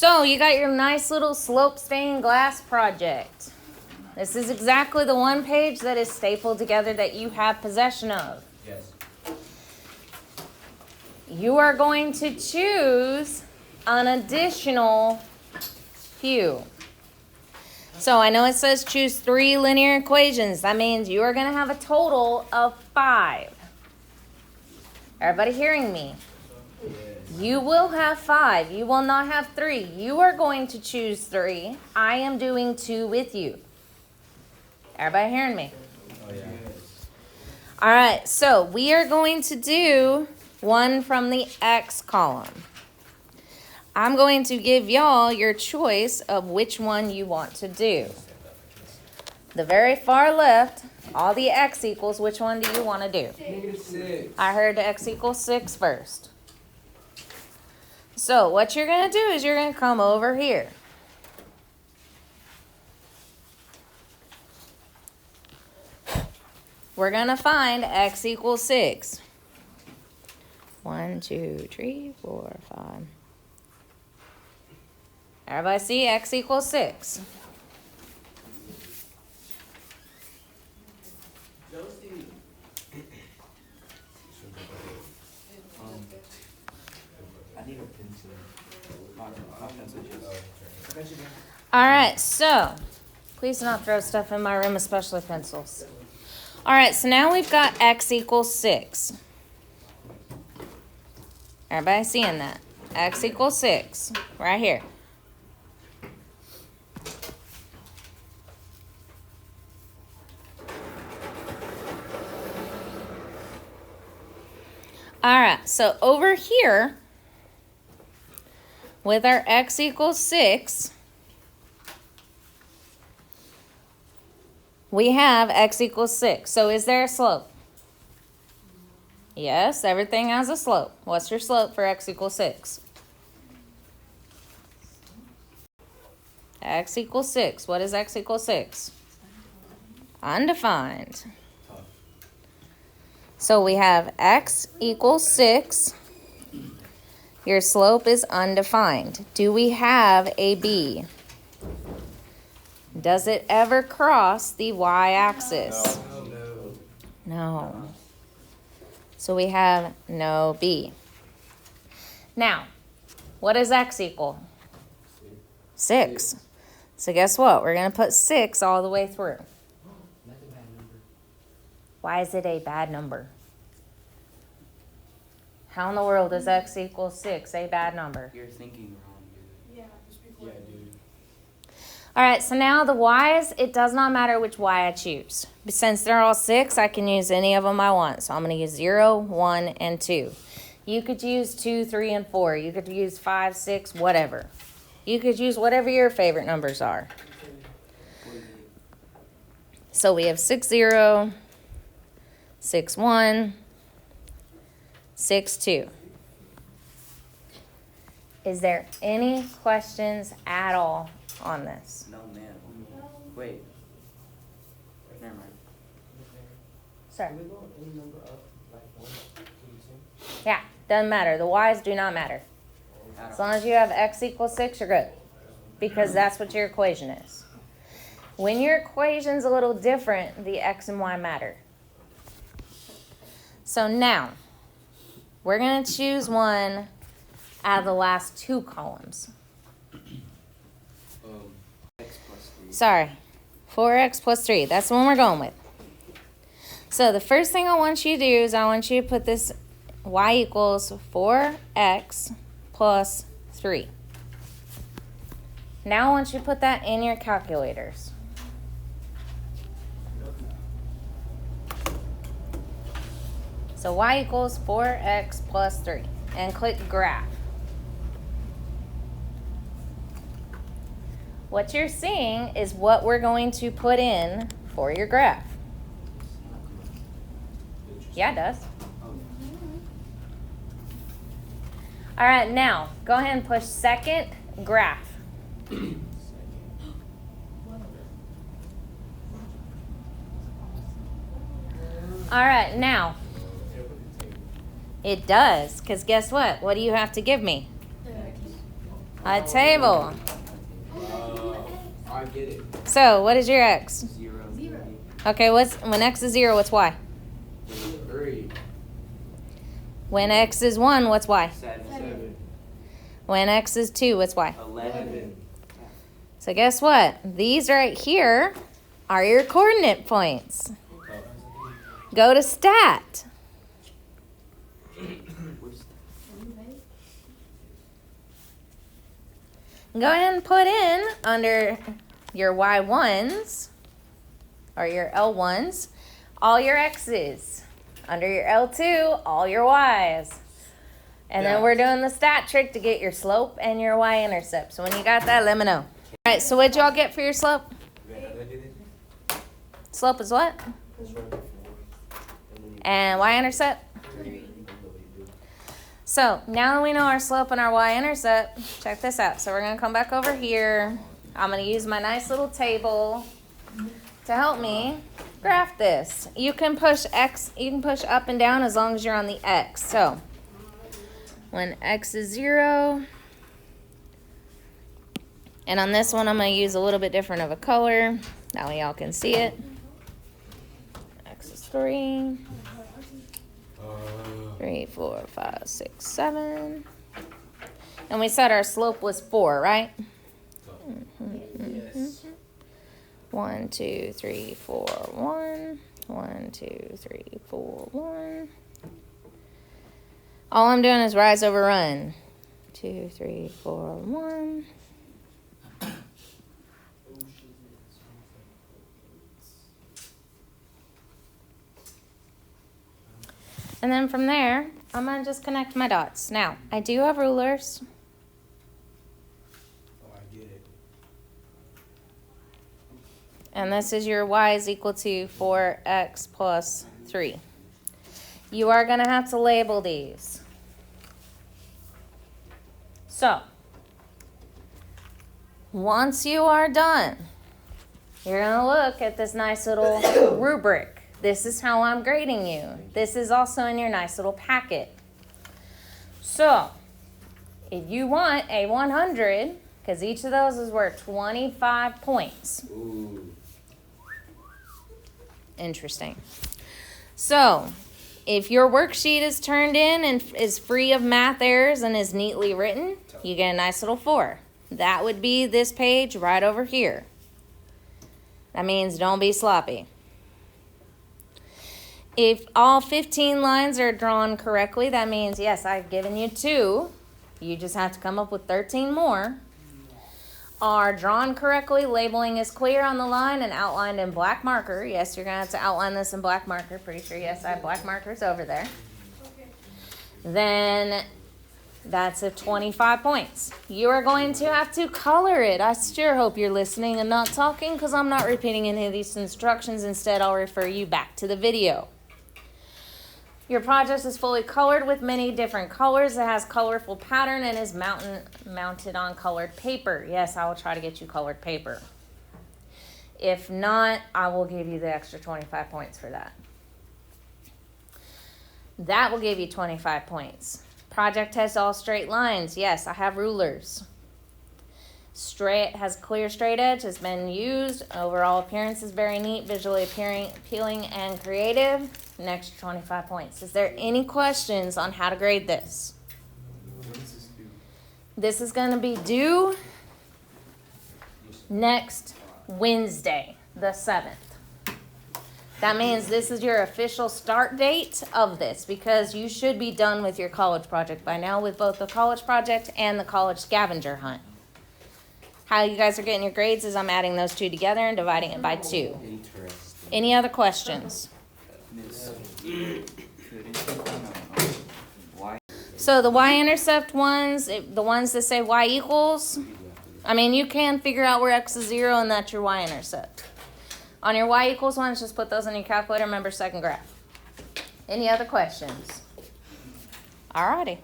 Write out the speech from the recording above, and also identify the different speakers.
Speaker 1: So you got your nice little slope stained glass project. This is exactly the one page that is stapled together that you have possession of.
Speaker 2: Yes.
Speaker 1: You are going to choose an additional few. So I know it says choose 3 linear equations. That means you are going to have a total of 5. Everybody hearing me?
Speaker 2: Yes.
Speaker 1: You will have 5. You will not have 3. You are going to choose 3. I am doing 2 with you. Everybody hearing me?
Speaker 2: Oh, yeah.
Speaker 1: All right, so we are going to do one from the X column. I'm going to give y'all your choice of which one you want to do. The very far left, all the X equals, which one do you want to do?
Speaker 2: -6.
Speaker 1: I heard X equals 6 first. So what you're going to do is you're going to come over here. We're going to find X equals 6. 1, 2, 3, 4, 5. Everybody see X equals 6.
Speaker 2: Josie. I need a pencil. My pencil just.
Speaker 1: All right, so please do not throw stuff in my room, especially pencils. All right, so now we've got X equals 6. Everybody seeing that? X equals 6, right here. All right, so over here, with our X equals 6, we have X equals 6. So is there a slope? Yes, everything has a slope. What's your slope for X equals 6? X equals 6. What is X equals 6? Undefined. So we have X equals 6. Your slope is undefined. Do we have a B? Does it ever cross the y-axis? No. So we have no B. Now, what does X equal? 6. So guess what? We're going to put 6 all the way through. Why is it a bad number? How in the world is X equal 6 a bad number?
Speaker 2: You're thinking wrong, dude.
Speaker 3: Yeah, just before.
Speaker 2: Yeah, dude.
Speaker 1: All right, so now the y's, it does not matter which y I choose. But since they're all 6, I can use any of them I want. So I'm going to use 0, 1, and 2. You could use 2, 3, and 4. You could use 5, 6, whatever. You could use whatever your favorite numbers are. So we have 6, 0, 6, 1, 6, 2. Is there any questions at all on this?
Speaker 2: No, man. Wait. Never mind.
Speaker 1: Sir?
Speaker 4: Can we go any number up, like 1, 2, 2?
Speaker 1: Yeah, doesn't matter. The y's do not matter. As long as you have X equals 6, you're good. Because that's what your equation is. When your equation's a little different, the X and Y matter. So now, we're going to choose one out of the last 2 columns.
Speaker 2: X plus 3.
Speaker 1: Sorry, 4x plus 3. That's the one we're going with. So the first thing I want you to do is I want you to put this y equals 4x plus 3. Now I want you to put that in your calculators. So y equals 4x plus 3. And click graph. What you're seeing is what we're going to put in for your graph. Yeah, it does. All right, now go ahead and push second graph. All right, now it does, because guess what? What do you have to give me? A table.
Speaker 4: I get it.
Speaker 1: So, what is your x?
Speaker 2: 0.
Speaker 1: Okay, when x is 0, what's y?
Speaker 4: 3.
Speaker 1: When x is 1, what's y?
Speaker 4: 7.
Speaker 1: When x is 2, what's y?
Speaker 2: 11.
Speaker 1: So guess what? These right here are your coordinate points. Go to stat. Go ahead and put in under your y1s or your L1s all your x's. Under your L2, all your y's. And then we're doing the stat trick to get your slope and your y-intercept. So when you got that, let me know. All right, so what'd y'all get for your slope? Slope is what? And y-intercept? So now that we know our slope and our y-intercept, check this out. So we're going to come back over here. I'm going to use my nice little table to help me graph this. You can push up and down as long as you're on the x. So when x is 0, and on this one I'm going to use a little bit different of a color. That way y'all can see it. X is 3. 3, 4, 5, 6, 7. And we said our slope was 4, right?
Speaker 4: Yes.
Speaker 1: 1, 2, 3, 4, 1. 1, 2, 3, 4, 1. All I'm doing is rise over run. 2, 3, 4, 1. And then from there, I'm going to just connect my dots. Now, I do have rulers.
Speaker 4: I get it.
Speaker 1: And this is your y is equal to 4x plus 3. You are going to have to label these. So, once you are done, you're going to look at this nice little rubric. This is how I'm grading you. This is also in your nice little packet. So, if you want a 100, because each of those is worth 25 points.
Speaker 4: Ooh.
Speaker 1: Interesting. So, if your worksheet is turned in and is free of math errors and is neatly written, you get a nice little 4. That would be this page right over here. That means don't be sloppy. If all 15 lines are drawn correctly, that means, yes, I've given you 2. You just have to come up with 13 more. Are drawn correctly, labeling is clear on the line and outlined in black marker. Yes, you're going to have to outline this in black marker. Pretty sure, yes, I have black markers over there. Then that's a 25 points. You are going to have to color it. I sure hope you're listening and not talking because I'm not repeating any of these instructions. Instead, I'll refer you back to the video. Your project is fully colored with many different colors. It has colorful pattern and is mounted on colored paper. Yes, I will try to get you colored paper. If not, I will give you the extra 25 points for that. That will give you 25 points. Project has all straight lines. Yes, I have rulers. Straight has clear straight edge, has been used. Overall appearance is very neat, visually appealing and creative. An extra 25 points. Is there any questions on how to grade this?
Speaker 2: When does this do?
Speaker 1: This is going to be due next Wednesday, the 7th. That means this is your official start date of this because you should be done with your college project by now with both the college project and the college scavenger hunt. How you guys are getting your grades is I'm adding those two together and dividing it by 2.
Speaker 2: Interesting.
Speaker 1: Any other questions?
Speaker 2: Why?
Speaker 1: So the y-intercept ones, the ones that say y equals, I mean, you can figure out where x is 0 and that's your y-intercept. On your y equals ones, just put those in your calculator. Remember second graph. Any other questions? Alrighty.